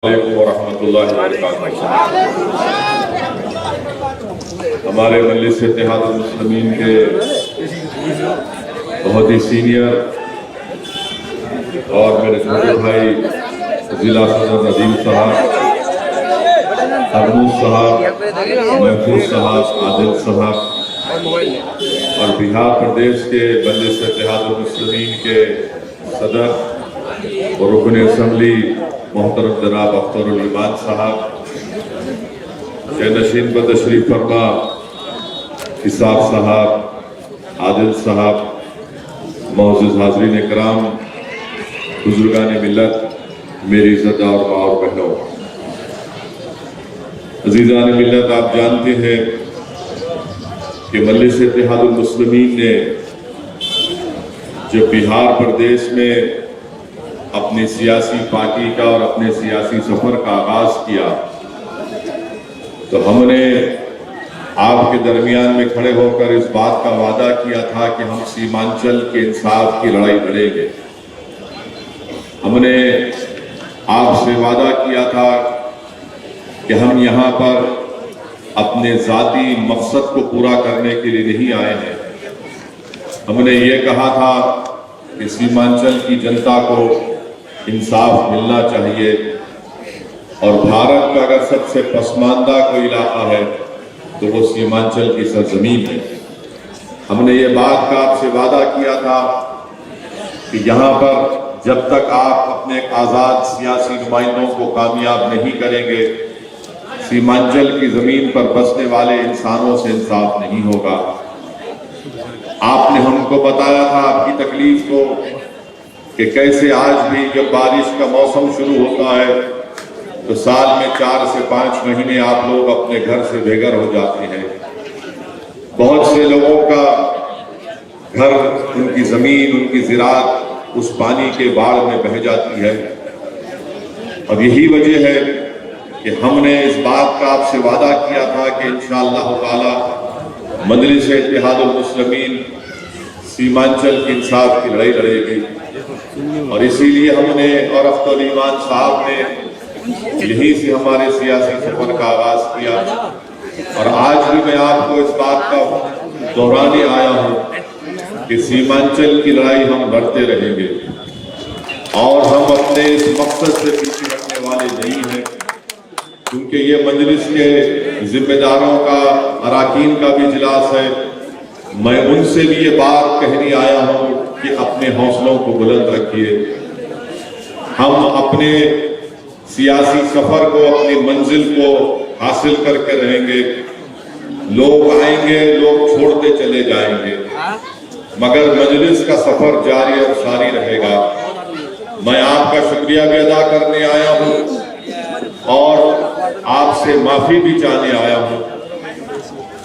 वरहमतुल्लाहि वबरकातुहू। हमारे मजलिस इत्तेहाद मुस्लिमीन के बहुत ही सीनियर और मेरे छोटे भाई जिला सदर नदीम साहब, हरमूज साहब, महफूज साहब, आदिल साहब और बिहार प्रदेश के मजलिस इत्तेहाद मुस्लिमीन के सदर और रुकन असम्बली मोहतरम जनाब अख्तरुल ईमान साहब, नशीन बदशरीफ फरमा हिसाब साहब, आदिल साहब, मौजूद हाज़रीन इकराम, बुजुर्गान मिल्लत, मेरी इज़्ज़तदार माँ और बहनों, अज़ीज़ान मिल्लत, आप जानते हैं कि मजलिस इत्तेहादुल मुस्लिमीन ने जब बिहार प्रदेश में अपनी सियासी पार्टी का और अपने सियासी सफर का आगाज किया तो हमने आपके दरमियान में खड़े होकर इस बात का वादा किया था कि हम सीमांचल के इंसाफ की लड़ाई लड़ेंगे। हमने आपसे वादा किया था कि हम यहाँ पर अपने ज़ाती मकसद को पूरा करने के लिए नहीं आए हैं। हमने ये कहा था कि सीमांचल की जनता को इंसाफ मिलना चाहिए और भारत का अगर सबसे पसमानदा कोई इलाका है तो वो सीमांचल की सरजमीन है। हमने ये बात का आपसे वादा किया था कि यहाँ पर जब तक आप अपने आज़ाद सियासी नुमाइंदों को कामयाब नहीं करेंगे, सीमांचल की ज़मीन पर बसने वाले इंसानों से इंसाफ नहीं होगा। आपने हमको बताया था आपकी तकलीफ को कि कैसे आज भी जब बारिश का मौसम शुरू होता है तो साल में 4 से 5 महीने आप लोग अपने घर से बेघर हो जाते हैं। बहुत से लोगों का घर, उनकी ज़मीन, उनकी ज़िराअत उस पानी के बाढ़ में बह जाती है। और यही वजह है कि हमने इस बात का आपसे वादा किया था कि इंशाअल्लाह ताला मजलिस इत्तेहादुल मुस्लिमीन सीमांचल की इंसाफ की लड़ाई लड़ेगी। और इसीलिए हमने और अख्तरुल ईमान साहब ने यहीं से हमारे सियासी सफर का आगाज किया। और आज भी मैं आपको इस बात का दोहराने आया हूँ कि सीमांचल की लड़ाई हम लड़ते रहेंगे और हम अपने इस मकसद से पीछे हटने वाले नहीं हैं, क्योंकि ये मजलिस के जिम्मेदारों का, अराकीन का भी इजलास है। मैं उनसे भी ये बात कहने आया हूँ कि अपने हौसलों को बुलंद रखिए। हम अपने सियासी सफर को, अपनी मंजिल को हासिल करके रहेंगे। लोग आएंगे, लोग छोड़ते चले जाएंगे, मगर मजलिस का सफर जारी और सारी रहेगा। मैं आपका शुक्रिया भी अदा करने आया हूँ और आपसे माफी भी चाहने आया हूँ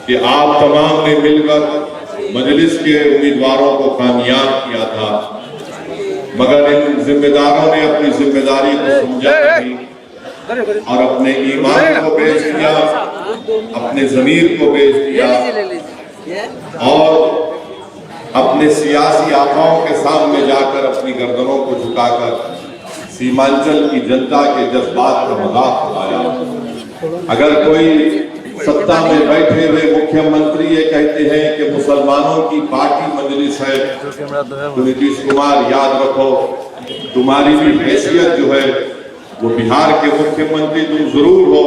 कि आप तमाम ने मिलकर मजलिस के उम्मीदवारों को कामयाब किया था, मगर इन जिम्मेदारों ने अपनी जिम्मेदारी को समझा नहीं और अपने ईमान को बेच दिया, अपने ज़मीर को बेच दिया और अपने सियासी आकाओं के सामने जाकर अपनी गर्दनों को झुकाकर सीमांचल की जनता के जज्बात का मजाक उड़ाया। अगर कोई सत्ता में बैठे हुए मुख्यमंत्री ये कहते हैं कि मुसलमानों की पार्टी मजलिस है, तो नीतीश कुमार याद रखो, तुम्हारी भी हैसियत जो है वो बिहार के मुख्यमंत्री तुम जरूर हो,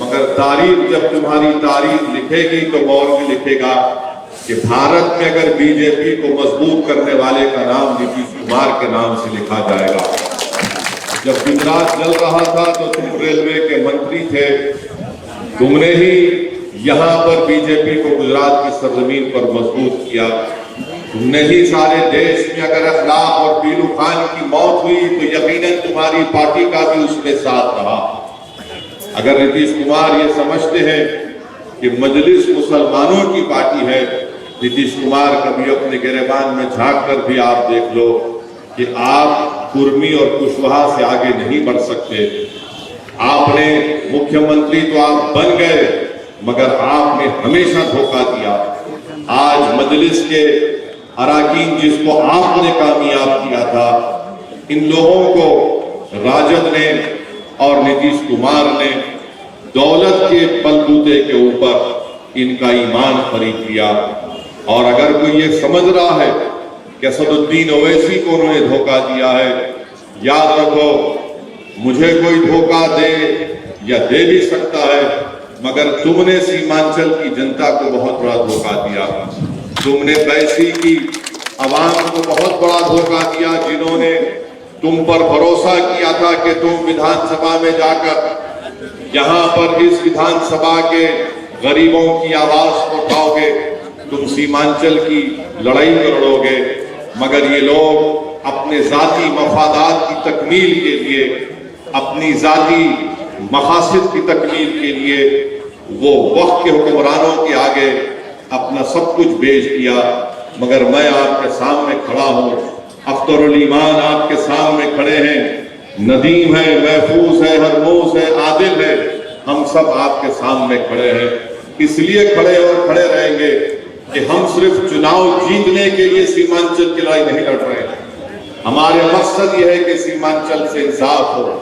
मगर तारीख जब तुम्हारी तारीख लिखेगी तो मौलवी लिखेगा कि भारत में अगर बीजेपी को मजबूत करने वाले का नाम नीतीश कुमार के नाम से लिखा जाएगा। जब गुजरात जल रहा था तो तुम रेलवे के मंत्री थे, तुमने ही यहाँ पर बीजेपी को गुजरात की सरजमीन पर मजबूत किया। तुमने ही सारे देश में अगर अखलाक और पीलू खान की मौत हुई तो यकीनन तुम्हारी पार्टी का भी उसमें साथ रहा। अगर नीतीश कुमार ये समझते हैं कि मजलिस मुसलमानों की पार्टी है, नीतीश कुमार कभी अपने गिरेबान में झांक कर भी आप देख लो कि आप कुर्मी और कुशवाहा से आगे नहीं बढ़ सकते। आपने मुख्यमंत्री तो आप बन गए, मगर आपने हमेशा धोखा दिया। आज मजलिस के अराकीन जिसको आपने कामयाब किया था, इन लोगों को राजद ने اور نتیش کمار نے دولت کے بلبوتے کے اوپر ان کا ایمان خرید لیا۔ اور اگر کوئی یہ سمجھ رہا ہے کہ اسد الدین اویسی کو انہوں نے دھوکہ دیا ہے، یاد رکھو مجھے کوئی دھوکہ دے یا دے بھی سکتا ہے، مگر تم نے سیمانچل کی جنتا کو بہت بڑا دھوکہ دیا۔ تم نے بیسی کی عوام کو بہت بڑا دھوکہ دیا، جنہوں نے تم پر بھروسہ کیا تھا کہ تم وِدھان سبھا میں جا کر یہاں پر اس وِدھان سبھا کے غریبوں کی آواز کو اٹھاؤ گے، تم سیمانچل کی لڑائی میں لڑو گے، مگر یہ لوگ اپنے ذاتی مفادات کی تکمیل کے لیے، اپنی ذاتی مقاصد کی تکمیل کے لیے وہ وقت کے حکمرانوں کے آگے اپنا سب کچھ بیچ دیا۔ مگر میں آپ کے سامنے کھڑا ہوں، اختر الایمان آپ کے سامنے کھڑے ہیں، ندیم ہے، محفوظ ہے، ہرموز ہے، عادل ہے، ہم سب آپ کے سامنے کھڑے ہیں۔ اس لیے کھڑے اور کھڑے رہیں گے کہ ہم صرف چناؤ جیتنے کے لیے سیمانچل کی لڑائی نہیں لڑ رہے ہیں، ہمارے مقصد یہ ہے کہ سیمانچل سے انصاف ہو۔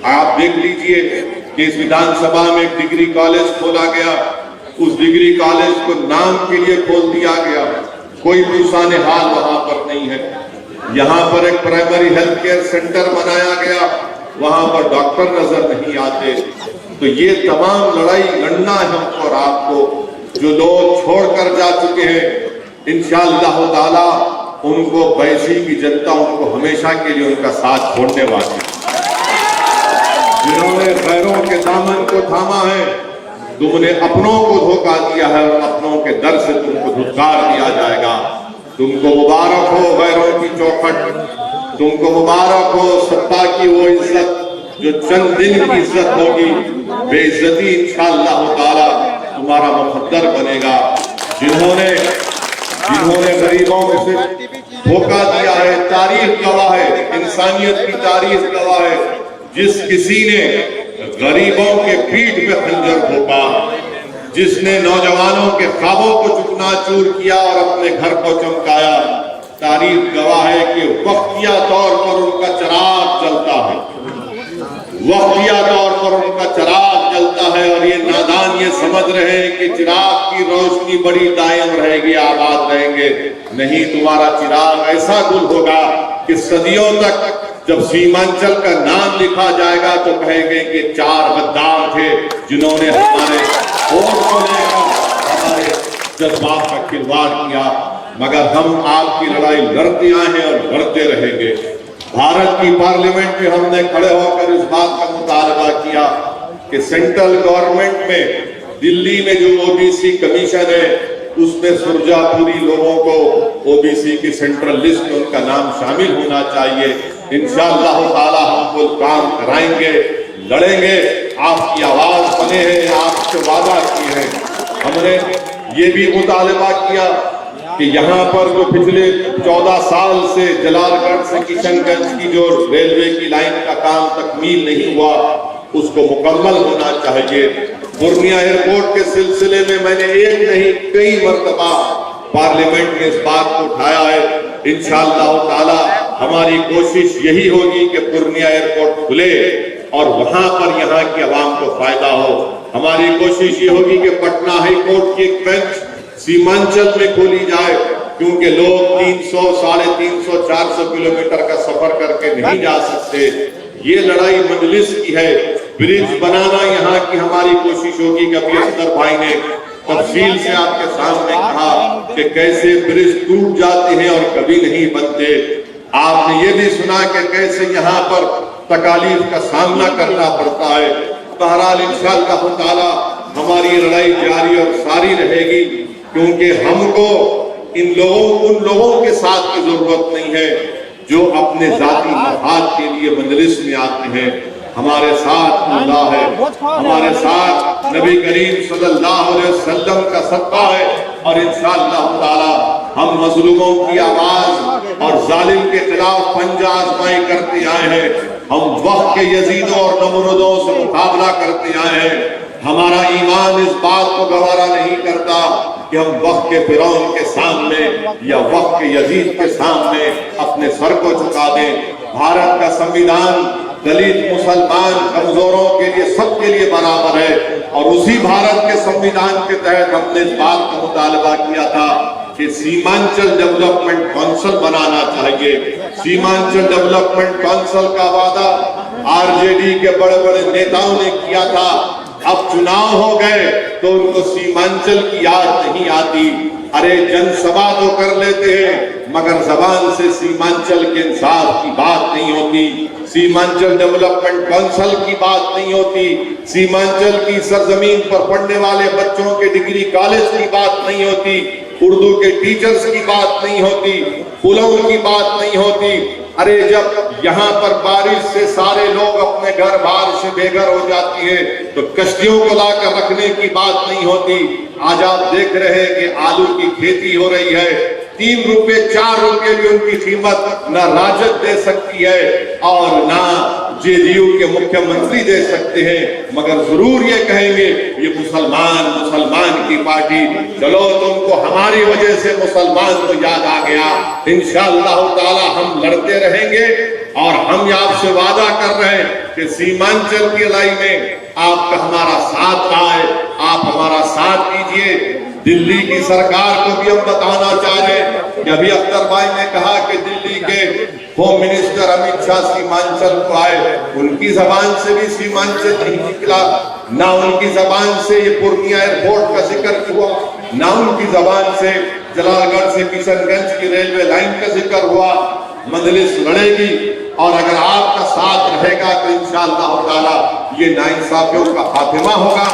آپ دیکھ لیجئے کہ اس وِدھان سبھا میں ایک ڈگری کالج کھولا گیا، اس ڈگری کالج کو نام کے لیے کھول دیا گیا، کوئی دوسرا حال وہاں پر نہیں ہے۔ یہاں پر ایک پرائمری ہیلتھ کیئر سینٹر بنایا گیا، وہاں پر ڈاکٹر نظر نہیں آتے۔ تو یہ تمام لڑائی لڑنا ہے ہم کو اور آپ کو، جو لوگ چھوڑ کر جا چکے ہیں انشاءاللہ تعالی ان کو بیسی کی جنتا ان کو ہمیشہ کے لیے ان کا ساتھ چھوڑنے والی ہے۔ جنہوں نے غیروں کے دامن کو تھاما ہے، تم نے اپنوں کو دھوکہ دیا ہے اور اپنوں کے در سے تم کو دھتکار دیا جائے گا۔ تم کو مبارک ہو غیروں کی چوکھٹ، تم کو مبارک ہو ستا کی وہ عزت جو چند دن کی عزت ہوگی، بے عزتی انشاءاللہ تعالی تمہارا مقدر بنے گا۔ جنہوں نے غریبوں سے دھوکہ دیا ہے، تاریخ گواہ ہے، انسانیت کی تاریخ گواہ ہے، جس کسی نے غریبوں کے پیٹھ پہ خنجر بھونکا، جس نے نوجوانوں کے خوابوں کو چکنا چور کیا اور اپنے گھر کو چمکایا، تاریخ گواہ ہے کہ وقتیہ طور پر ان کا چراغ جلتا ہے، وقتیہ طور پر ان کا چراغ جلتا ہے، اور یہ نادان یہ سمجھ رہے ہیں کہ چراغ کی روشنی بڑی دائم رہے گی، آباد رہیں گے۔ نہیں، تمہارا چراغ ایسا گل ہوگا کہ صدیوں تک جب سیمانچل کا نام لکھا جائے گا تو کہیں گے کہ 4 غدار تھے جنہوں نے ہمارے ووٹ کو لے کر ہمارے جذبات کا کھلواڑ کیا، مگر ہم آپ کی لڑائی لڑتے آئے ہیں اور لڑتے رہیں گے۔ بھارت کی پارلیمنٹ میں ہم نے کھڑے ہو کر اس بات کا مطالبہ کیا کہ سینٹرل گورنمنٹ میں دلی میں جو OBC کمیشن ہے اس میں سرجا پوری لوگوں کو OBC کی سینٹرل لسٹ میں ان کا نام شامل ہونا چاہیے۔ انشاءاللہ تعالی ہم وہ کام کرائیں گے، لڑیں گے، آپ کی آواز بنے ہیں، آپ سے وعدہ کیے ہیں۔ ہم نے یہ بھی مطالبہ کیا کہ یہاں پر جو پچھلے 14 سال سے جلال گڑھ سے کشن گنج کی جو ریلوے کی لائن کا کام تکمیل نہیں ہوا اس کو مکمل ہونا چاہیے۔ پورنیہ ایئرپورٹ کے سلسلے میں میں نے ایک نہیں کئی مرتبہ پارلیمنٹ میں اس بات کو اٹھایا ہے۔ انشاءاللہ تعالی ہماری کوشش یہی ہوگی کہ پورنیہ ایئرپورٹ کھلے اور وہاں پر یہاں کی عوام کو فائدہ ہو۔ ہماری کوشش یہ ہوگی کہ پٹنہ ہائی کورٹ کی ایک بینچ سیمانچل میں کھولی جائے، کیونکہ لوگ 300، 350، 400 کلومیٹر کا سفر کر کے نہیں جا سکتے۔ یہ لڑائی مجلس کی ہے، برج بنانا یہاں کی ہماری کوشش ہوگی کہ ابھی اختر بھائی نے تفصیل سے آپ کے سامنے کہا کہ کیسے برج ٹوٹ جاتے ہیں اور کبھی نہیں بنتے۔ آپ نے یہ بھی سنا کہ کیسے یہاں پر تکالیف کا سامنا کرنا پڑتا ہے۔ بہرحال انشاءاللہ تعالی ہماری لڑائی جاری اور ساری رہے گی، کیونکہ ہم کو ان لوگوں کے ساتھ کی ضرورت نہیں ہے جو اپنے ذاتی مفاد کے لیے مجلس میں آتے ہیں۔ ہمارے ساتھ اللہ ہے، ہمارے ساتھ نبی کریم صلی اللہ علیہ وسلم کا صدقہ ہے، اور انشاءاللہ تعالی ہم مظلوموں کی آواز اور ظالم کے خلاف پنجہ آزمائی کرتے آئے ہیں۔ ہم وقت کے یزیدوں اور نمرودوں سے مقابلہ کرتے آئے ہیں۔ ہمارا ایمان اس بات کو گوارا نہیں کرتا کہ ہم وقت کے فرعون کے سامنے یا وقت کے یزید کے سامنے اپنے سر کو جھکا دیں۔ بھارت کا سنویدھان दलित, मुसलमान, कमजोरों के लिए, सबके लिए बराबर है। और उसी भारत के संविधान के तहत हमने इस बात का मुतालबा किया था कि सीमांचल डेवलपमेंट काउंसिल बनाना चाहिए। सीमांचल डेवलपमेंट काउंसिल का वादा आरजेडी के बड़े बड़े नेताओं ने किया था। अब चुनाव हो गए तो उनको सीमांचल की याद नहीं आती। अरे जनसभा तो कर लेते हैं मगर जबान से सीमांचल के इंसाफ की बात नहीं होती, सीमांचल डेवलपमेंट काउंसिल की बात नहीं होती, सीमांचल की सरजमीन पर पढ़ने वाले बच्चों के डिग्री कॉलेज की बात नहीं होती, उर्दू के टीचर्स की बात नहीं होती, पुलों की बात नहीं होती। अरे जब यहाँ पर बारिश से सारे लोग अपने घर बाहर से बेघर हो जाती है तो कश्तियों को लाकर रखने की बात नहीं होती। आज आप देख रहे हैं कि आलू की खेती हो रही है, 3 रुपए 4 रुपए भी उनकी कीमत न राजद दे सकती है और ना जेडीयू के मुख्यमंत्री दे सकते हैं, मगर जरूर ये कहेंगे ये मुसलमान की पार्टी। चलो तुमको हमारी वजह से मुसलमान को याद आ गया। इंशाअल्लाह ताला हम लड़ते रहेंगे और हम आपसे वादा कर रहे हैं कि सीमांचल की लड़ाई में आपका हमारा साथ आए, आप हमारा साथ दीजिए। दिल्ली की सरकार को भी हम बताना चाह रहे हैं कि अभी अख्तर भाई ने कहा कि दिल्ली के होम मिनिस्टर अमित शाह सीमांचल को आए, उनकी जबान से भी सीमांचल नहीं निकला, ना उनकी जबान से ये पूर्णिया एयरपोर्ट का जिक्र हुआ, ना उनकी जबान से जलालगढ़ से किशनगंज की रेलवे लाइन का जिक्र हुआ। मजलिस लड़ेगी और अगर आपका साथ रहेगा तो इंशाअल्लाह ताला ये नाइंसाफियों का खात्मा होगा।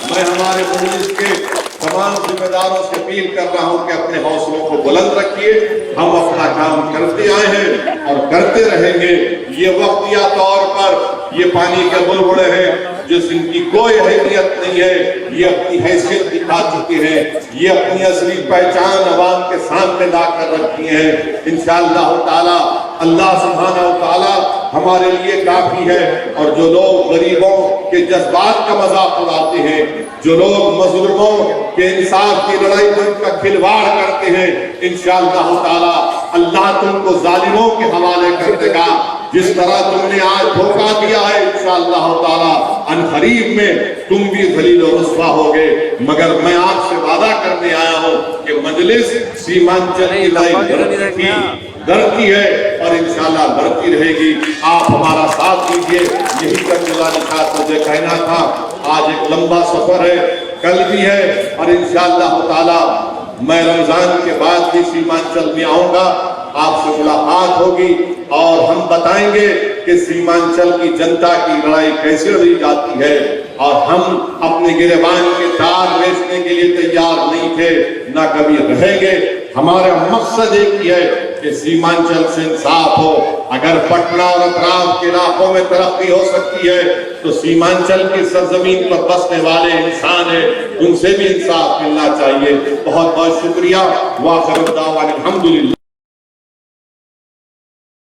मैं हमारे मजलिस के तमाम जिम्मेदारों से अपील कर रहा हूं कि अपने हौसलों को बुलंद रखिए। हम अपना काम करते आए हैं और करते रहेंगे। ये वक्तिया तौर पर ये पानी के बुलबुले हैं जिनकी कोई अहमियत नहीं है, ये अपनी हैसियत दिखा चुके हैं, ये अपनी असली पहचान अवाम के सामने लाकर रखी है। इंशाअल्लाह ताला अल्लाह सुब्हानहू ताला हमारे लिए काफी है। और जो लोग गरीबों के जज्बात का मजाक उड़ाते हैं, जो लोग मजलूमों के इंसाफ की लड़ाई में उनका खिलवाड़ करते हैं, इंशाअल्लाह ताला अल्लाह तुमको जालिमों के हवाले कर देगा। जिस तरह तुमने आज धोखा दिया है इंशाअल्लाह ताला अनकरीब में तुम भी जलील और रुस्वा होगे। मगर मैं आपसे वादा करने आया हूँ कि मजलिस सीमांचल की लड़ाई लड़ती है और इंशाअल्लाह लड़ती रहेगी। आप हमारा साथ दीजिए। यही तक निशात मुझे कहना था। आज एक लंबा सफर है, कल भी है और इंशाअल्लाह ताला मैं रमजान के बाद भी सीमांचल में आऊंगा, आपसे मुलाकात होगी और हम बताएंगे कि सीमांचल की जनता की लड़ाई कैसे लड़ी जाती है। और हम अपने गिरबान के तार बेचने के लिए तैयार नहीं थे, ना कभी रहेंगे। हमारा मकसद एक ही है कि सीमांचल से इंसाफ हो। अगर पटना और अतराफ के इलाकों में तरक्की हो सकती है तो सीमांचल की सरजमीन पर बसने वाले इंसान है, उनसे भी इंसाफ मिलना चाहिए। बहुत बहुत शुक्रिया। वाखिर दावाना अल्हम्दुलिल्लाह।